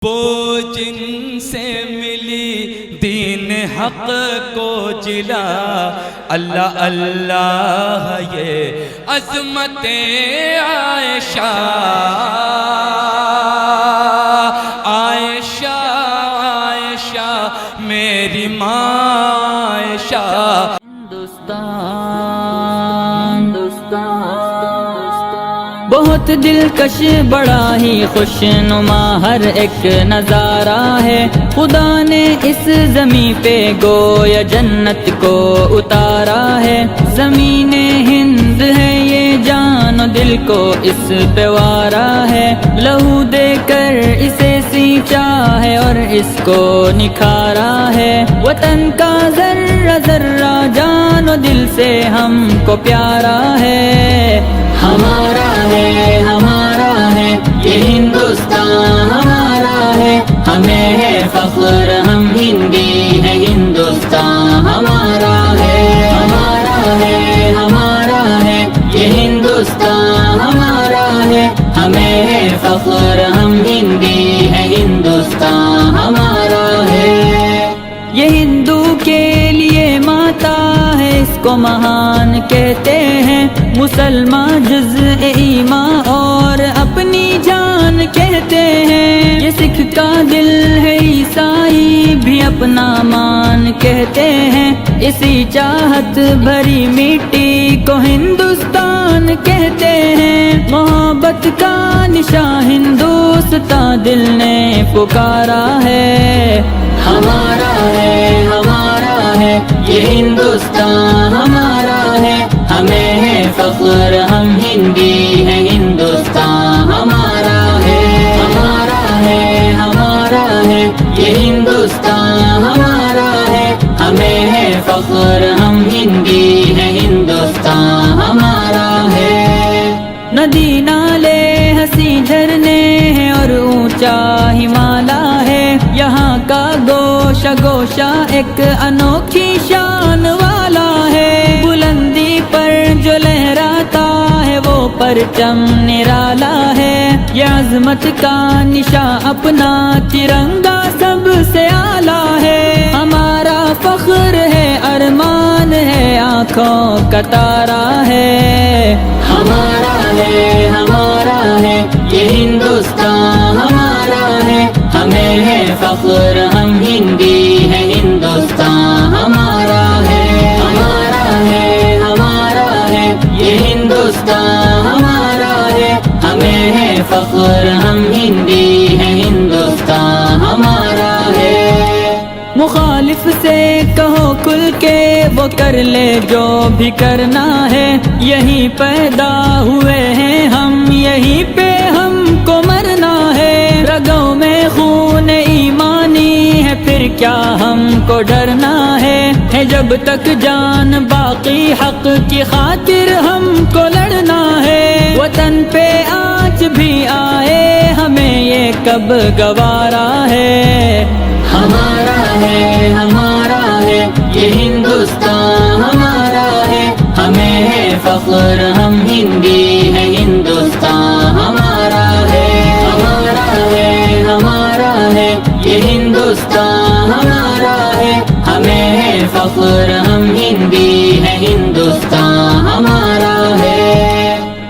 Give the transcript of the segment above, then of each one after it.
وہ جن سے ملی دین حق کو جلا، اللہ اللہ یہ عظمت عائشہ، عائشہ عائشہ میری ماں عائشہ۔ بہت دلکش بڑا ہی خوش نما ہر ایک نظارہ ہے، خدا نے اس زمین پہ گویا جنت کو اتارا ہے۔ زمین ہند ہے یہ جان و دل کو اس پہ وارا ہے، لہو دے کر اسے سینچا ہے اور اس کو نکھارا ہے۔ وطن کا ذرہ ذرہ جان و دل سے ہم کو پیارا ہے، ہمارا ہے ہمارا ہے یہ ہندوستان ہمارا ہے، ہمیں ہے فخر ہم ہندی ہے، ہندوستان ہمارا ہے، ہمارا ہے ہمارا ہے یہ ہندوستان ہمارا ہے، ہمیں ہے فخر ہم ہندی ہے، ہندوستان ہمارا ہے۔ یہ ہندو کے لیے ماتا ہے، اس کو مہان کہتے ہیں، مسلمان جزء ایمان اور اپنی جان کہتے ہیں۔ یہ سکھ کا دل ہے، عیسائی بھی اپنا مان کہتے ہیں، اسی چاہت بھری مٹی کو ہندوستان کہتے ہیں۔ محبت کا نشان ہندوستان دل نے پکارا ہے، ہمارا ہے ہمارا ہے یہ ہندوستان ہمارا ہے، ہمیں ہے فخر ہم ہندی ہے، ہندوستان ہمارا ہے، ہمارا ہے ہمارا ہے یہ ہندوستان ہمارا ہے، ہمیں ہے فخر ہم ہندی ہے، ہندوستان ہمارا ہے۔ ندی نالے ہنسی جھرنے ہیں اور اونچا ہمالا ہے، یہاں کا گوشہ گوشہ ایک انوکھی شان والا ہے، بلندی پر جو لہراتا ہے وہ پرچم نرالا ہے، یہ عظمت کا نشان اپنا ترنگا سب سے اعلیٰ ہے، ہمارا فخر ہے ارمان ہے آنکھوں کا تارا ہے، ہمارا ہے یہ ہندوستان ہمارا ہے، ہمیں ہے فخر ہم ہندی ہے، ہندوستان ہمارا ہے، ہمارا ہے یہ ہندوستان ہمارا ہے، ہمیں ہے فخر ہم ہندی ہے، ہندوستان ہمارا ہے۔ مخالف سے کہو کھل کے وہ کر لے جو بھی کرنا ہے، یہیں پیدا ہوئے ہیں ہم، یہیں پہ ہم کو مرنا ہے، رگوں میں خون ایمانی ہے پھر کیا ہم کو ڈرنا ہے جب تک جان باقی حق کی خاطر ہم کو لڑنا ہے، وطن پہ آج بھی آئے ہمیں یہ کب گوارا ہے، ہمارا ہے یہ ہندوستان ہمارا ہے، ہمیں ہے فخر ہم ہندی ہے، ہندوستان ہمارا ہے، ہمارا ہے یہ ہندوستان ہمارا ہے، ہمیں ہے فخر ہم ہندی ہے، ہندوستان ہمارا ہے۔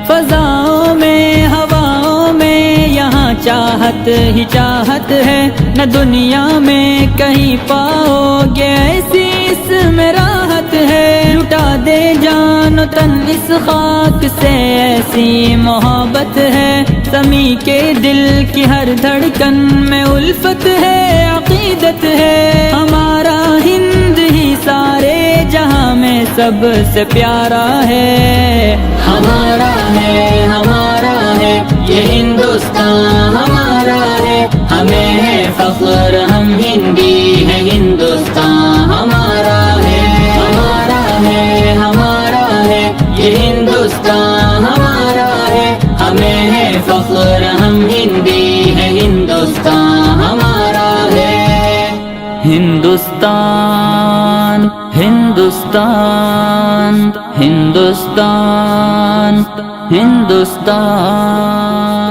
فضاؤں میں ہواؤں میں یہاں چاہت ہی چاہت ہے، نہ دنیا میں کہیں پاؤ گے ایسی اس میں راحت ہے، لٹا دے جان و تن اس خاک سے ایسی محبت ہے، زمیں کے دل کی ہر دھڑکن میں الفت ہے، عقیدت ہے، ہمارا ہند ہی سارے جہاں میں سب سے پیارا ہے، ہمارا ہے یہ ہندوستان ہمارا ہے، ہمیں ہے فخر ہم ہندی ہے، ہندوستان ہمارا ہے، ہمارا ہے یہ ہندوستان ہمارا ہے، ہمیں ہے فخر ہم ہندی ہے، ہندوستان ہمارا ہے۔ ہندوستان ہندوستان ہندوستان ہندوستان